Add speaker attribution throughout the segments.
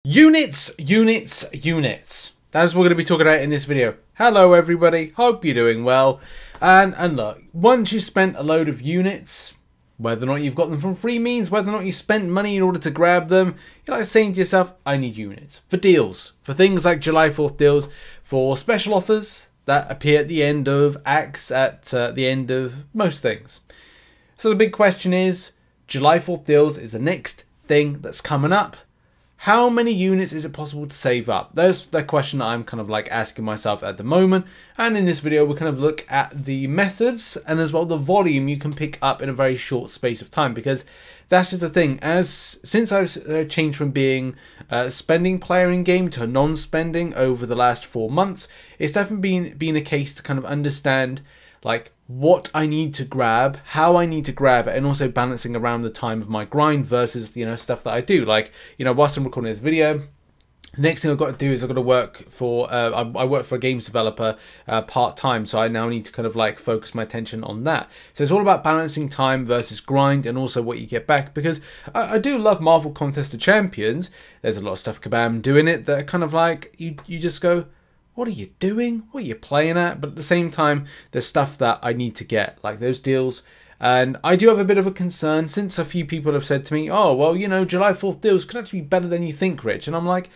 Speaker 1: Units. That is what we're going to be talking about in this video. Hello everybody, hope you're doing well. And look, once you spent a load of units, whether or not you've got them from free means, whether or not you spent money in order to grab them, you're like saying to yourself, I need units. For deals, for things like July 4th deals, for special offers that appear at the end of acts, at the end of most things. So the big question is, July 4th deals is the next thing that's coming up. How many units is it possible to save up? That's the question that I'm kind of like asking myself at the moment. And in this video, we'll kind of look at the methods and as well the volume you can pick up in a very short space of time. Because that's just the thing. Since I've changed from being a spending player in game to a non-spending over the last 4 months, it's definitely been a case to kind of understand like what I need to grab, how I need to grab it, and also balancing around the time of my grind versus, you know, stuff that I do. Like, you know, whilst I'm recording this video, the next thing I've got to do is I've got to work for, I work for a games developer part-time, so I now need to kind of like focus my attention on that. So it's all about balancing time versus grind and also what you get back, because I do love Marvel Contest of Champions. There's a lot of stuff Kabam doing it that are kind of like, you just go, what are you doing? What are you playing at? But at the same time, there's stuff that I need to get, like those deals. And I do have a bit of a concern, since a few people have said to me, oh, well, you know, July 4th deals could actually be better than you think, Rich. And I'm like,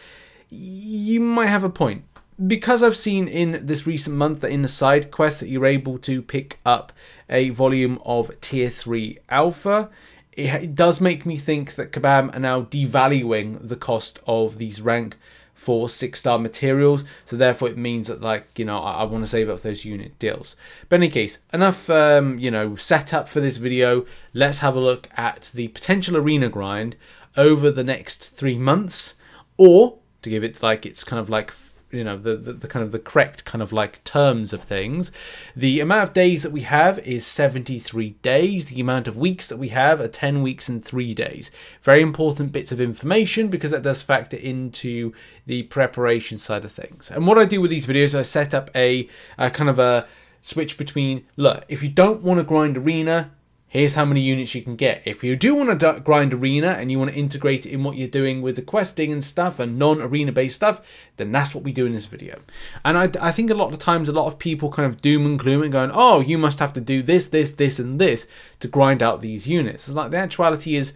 Speaker 1: you might have a point. Because I've seen in this recent month that in the side quest that you're able to pick up a volume of tier 3 alpha, it does make me think that Kabam are now devaluing the cost of these rank for 6-star materials, so therefore it means that, like, you know, I want to save up those unit deals. But in any case, enough you know, setup for this video. Let's have a look at the potential arena grind over the next 3 months, or to give it like it's kind of like, you know, the kind of the correct kind of like terms of things. The amount of days that we have is 73 days. The amount of weeks that we have are 10 weeks and 3 days. Very important bits of information, because that does factor into the preparation side of things. And what I do with these videos, I set up a kind of a switch between, look, if you don't want to grind arena, here's how many units you can get. If you do want to grind arena and you want to integrate it in what you're doing with the questing and stuff and non-arena based stuff, then that's what we do in this video. And I think a lot of times a lot of people kind of doom and gloom and going, oh, you must have to do this, this, this and this to grind out these units. It's like the actuality is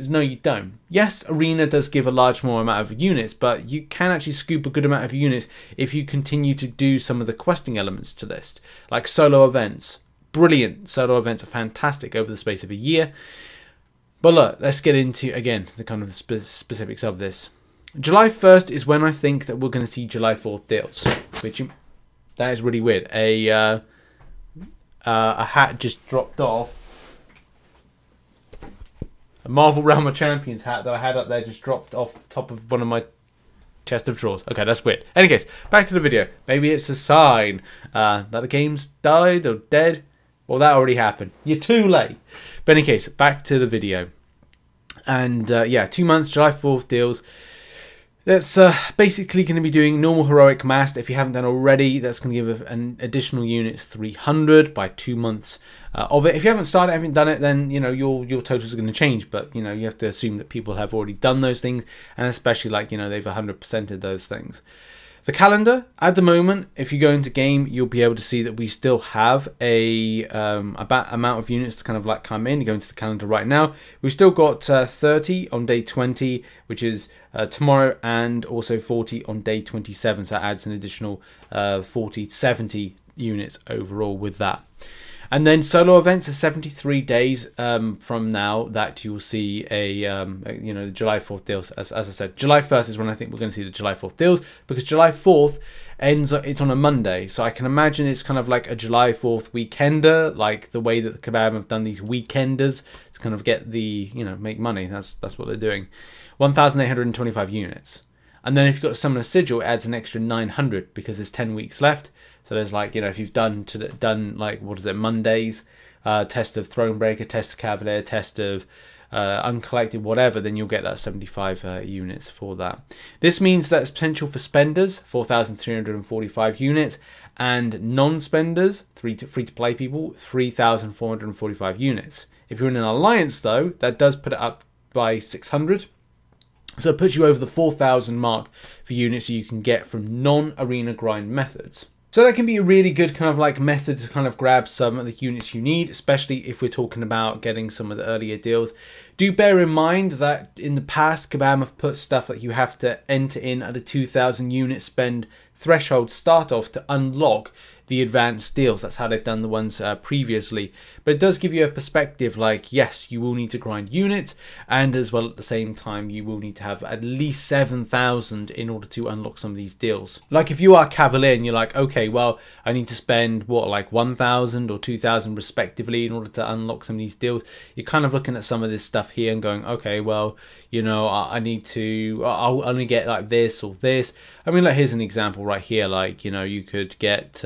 Speaker 1: no, you don't. Yes, arena does give a large more amount of units, but you can actually scoop a good amount of units if you continue to do some of the questing elements to this, like solo events. Brilliant. Solo events are fantastic over the space of a year. But look, let's get into, again, the kind of the specifics of this. July 1st is when I think that we're going to see July 4th deals, which, that is really weird. A hat just dropped off. A Marvel Realm of Champions hat that I had up there just dropped off the top of one of my chest of drawers. Okay, that's weird. In any case, back to the video. Maybe it's a sign that the game's died or dead. Well, that already happened. You're too late. But in any case, back to the video. And yeah, 2 months, July 4th deals. That's basically going to be doing normal heroic mass. If you haven't done already, that's going to give an additional units 300 by 2 months of it. If you haven't started, haven't done it, then, you know, your totals are going to change. But, you know, you have to assume that people have already done those things, and especially, like, you know, they've 100%ed those things. The calendar, at the moment, if you go into game, you'll be able to see that we still have a amount of units to kind of like come in. You go into the calendar right now. We've still got 30 on day 20, which is tomorrow, and also 40 on day 27. So that adds an additional 70 units overall with that. And then solo events are 73 days from now that you'll see a you know, the July 4th deals. As I said, July 1st is when I think we're going to see the July 4th deals, because July 4th ends, it's on a Monday. So I can imagine it's kind of like a July 4th weekender, like the way that the Kabam have done these weekenders to kind of get the, you know, make money. That's what they're doing. 1,825 units. And then if you've got Summoner Sigil, it adds an extra 900 because there's 10 weeks left. So there's, like, you know, if you've done like, what is it, Mondays, test of Thronebreaker, test of Cavalier, test of uncollected, whatever, then you'll get that 75 units for that. This means that it's potential for spenders, 4,345 units, and non-spenders, free-to-play people, 3,445 units. If you're in an alliance, though, that does put it up by 600. So it puts you over the 4,000 mark for units you can get from non-arena grind methods. So that can be a really good kind of like method to kind of grab some of the units you need, especially if we're talking about getting some of the earlier deals. Do bear in mind that in the past, Kabam have put stuff that you have to enter in at a 2,000 unit spend threshold start off to unlock the advanced deals. That's how they've done the ones previously. But it does give you a perspective like, yes, you will need to grind units, and as well at the same time you will need to have at least 7,000 in order to unlock some of these deals. Like if you are Cavalier and you're like, okay, well, I need to spend what, like 1,000 or 2,000 respectively in order to unlock some of these deals, you're kind of looking at some of this stuff here and going, okay, well, you know, I'll only get like this or this. I mean, like here's an example right here. Like, you know, you could get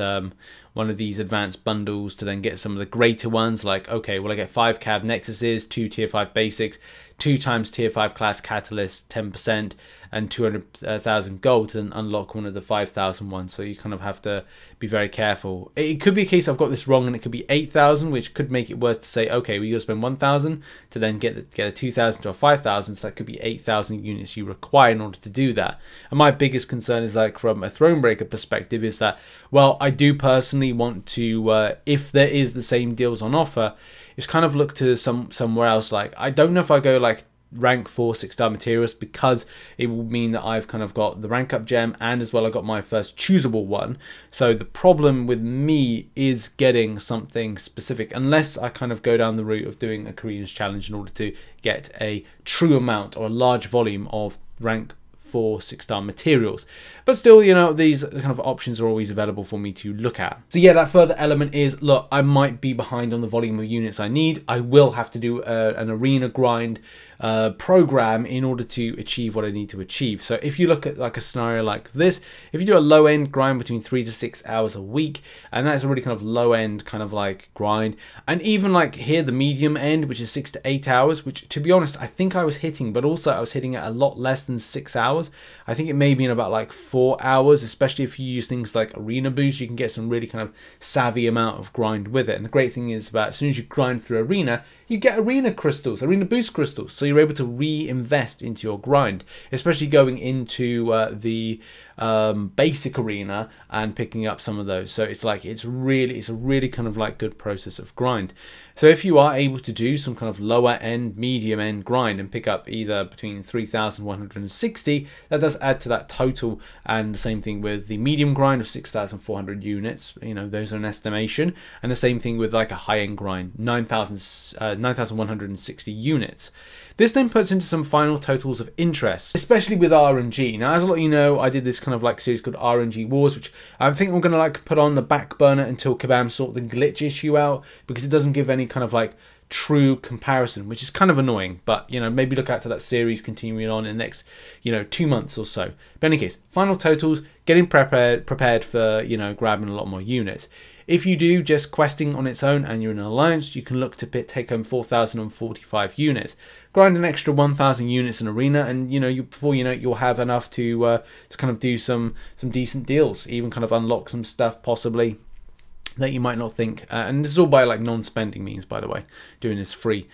Speaker 1: one of these advanced bundles to then get some of the greater ones. Like, okay, well, I get 5 Cav Nexuses, 2 tier 5 basics, 2 times tier 5 class catalyst, 10%, and 200,000 gold to then unlock one of the 5,000 ones. So you kind of have to be very careful. It could be a case I've got this wrong and it could be 8,000, which could make it worse to say, okay, well, you'll spend 1,000 to then get a 2,000 to a 5,000. So that could be 8,000 units you require in order to do that. And my biggest concern is, like, from a Thronebreaker perspective, is that, well, I do personally want to, if there is the same deals on offer, is kind of look to somewhere else. Like, I don't know if I go like rank 4 6-star materials, because it will mean that I've kind of got the rank up gem and as well I got my first choosable one. So the problem with me is getting something specific, unless I kind of go down the route of doing a Koreans challenge in order to get a true amount or a large volume of rank 4 6-star materials. But still, you know, these kind of options are always available for me to look at. So yeah, that further element is, look, I might be behind on the volume of units I need. I will have to do an arena grind program in order to achieve what I need to achieve. So if you look at like a scenario like this, if you do a low end grind between 3 to 6 hours a week, and that's a really kind of low end kind of like grind, and even like here the medium end, which is 6 to 8 hours, which to be honest I think I was hitting, but also I was hitting at a lot less than 6 hours. I think it may be in about like 4 hours, especially if you use things like arena boost. You can get some really kind of savvy amount of grind with it. And the great thing is that as soon as you grind through arena, you get arena crystals, arena boost crystals, so you're able to reinvest into your grind, especially going into the basic arena and picking up some of those. So it's like, it's a really kind of like good process of grind. So if you are able to do some kind of lower end, medium end grind and pick up either between 3,160, that does add to that total. And the same thing with the medium grind of 6,400 units, you know, those are an estimation. And the same thing with like a high end grind, 9,160 units. This then puts into some final totals of interest, especially with RNG. Now, as a lot of you know, I did this kind of like series called RNG Wars, which I think I'm going to like put on the back burner until Kabam sort the glitch issue out, because it doesn't give any kind of like true comparison, which is kind of annoying. But, you know, maybe look out to that series continuing on in the next, you know, 2 months or so. But in any case, final totals, getting prepared for, you know, grabbing a lot more units. If you do just questing on its own and you're in an alliance, you can look to take home 4,045 units. Grind an extra 1,000 units in arena, and you know, before you know it, you'll have enough to kind of do some decent deals, even kind of unlock some stuff possibly that you might not think. And this is all by like non-spending means, by the way, doing this free.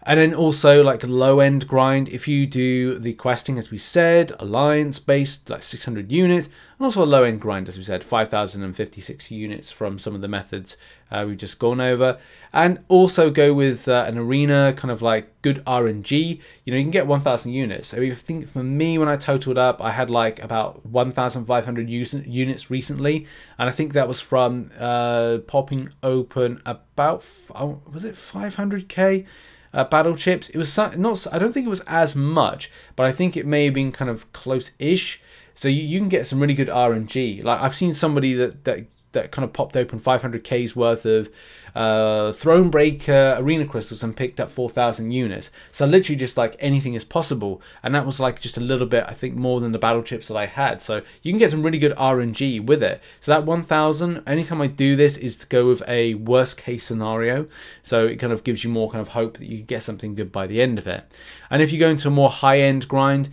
Speaker 1: And then also like low end grind, if you do the questing, as we said, alliance based, like 600 units, and also a low end grind, as we said, 5,056 units from some of the methods we've just gone over. And also go with an arena kind of like good RNG, you know, you can get 1,000 units. So I think for me, when I totaled up, I had like about 1,500 units recently. And I think that was from popping open about, was it 500k? Battle chips. It was not, I don't think it was as much, but I think it may have been kind of close-ish. So you can get some really good RNG. Like I've seen somebody that kind of popped open 500k's worth of Thronebreaker arena crystals and picked up 4,000 units. So literally just like anything is possible, and that was like just a little bit, I think, more than the battle chips that I had. So you can get some really good RNG with it. So that 1,000, anytime I do this, is to go with a worst case scenario. So it kind of gives you more kind of hope that you can get something good by the end of it. And if you go into a more high end grind,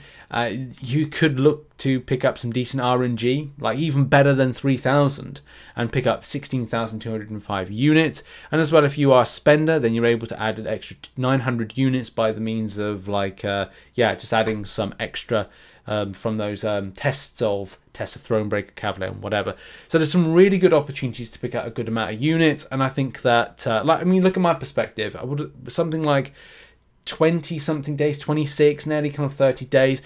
Speaker 1: you could look to pick up some decent RNG, like even better than 3,000, and pick up 16,205 units. And as well, if you are a spender, then you're able to add an extra 900 units by the means of like, yeah, just adding some extra from those tests of Thronebreaker, Cavalier, and whatever. So there's some really good opportunities to pick out a good amount of units, and I think that, like, I mean, look at my perspective. I would something like 20 something days, 26, nearly kind of 30 days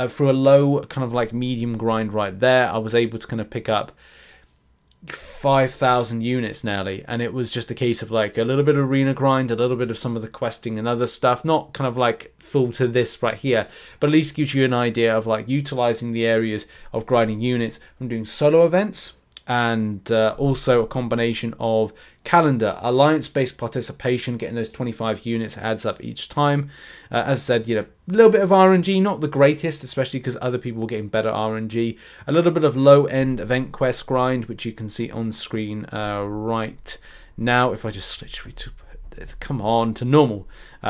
Speaker 1: for a low kind of like medium grind right there. I was able to kind of pick up 5,000 units nearly, and it was just a case of like a little bit of arena grind, a little bit of some of the questing and other stuff, not kind of like full to this right here, but at least gives you an idea of like utilizing the areas of grinding units from doing solo events, and also a combination of calendar, alliance-based participation, getting those 25 units adds up each time. As I said, you know, a little bit of RNG, not the greatest, especially because other people were getting better RNG. A little bit of low-end event quest grind, which you can see on screen right now. If I just literally come on to normal,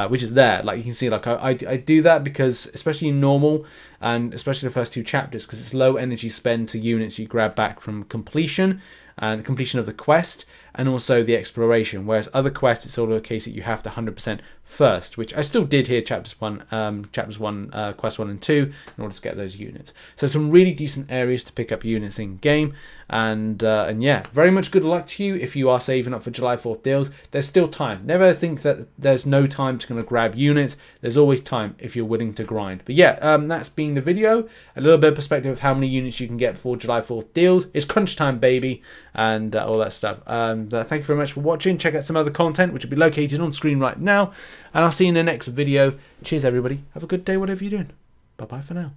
Speaker 1: which is there, like you can see, like I do that because especially in normal, and especially the first two chapters, because it's low energy spend to units you grab back from completion and completion of the quest, and also the exploration, whereas other quests it's all a case that you have to 100% first, which I still did here, quest 1 and 2, in order to get those units. So some really decent areas to pick up units in game, and yeah, very much good luck to you if you are saving up for July 4th deals. There's still time. Never think that there's no time to kind of grab units. There's always time if you're willing to grind. But yeah, that's been the video. A little bit of perspective of how many units you can get before July 4th deals. It's crunch time, baby, and all that stuff. Thank you very much for watching. Check out some other content which will be located on screen right now, and I'll see you in the next video. Cheers everybody, have a good day whatever you're doing. Bye bye for now.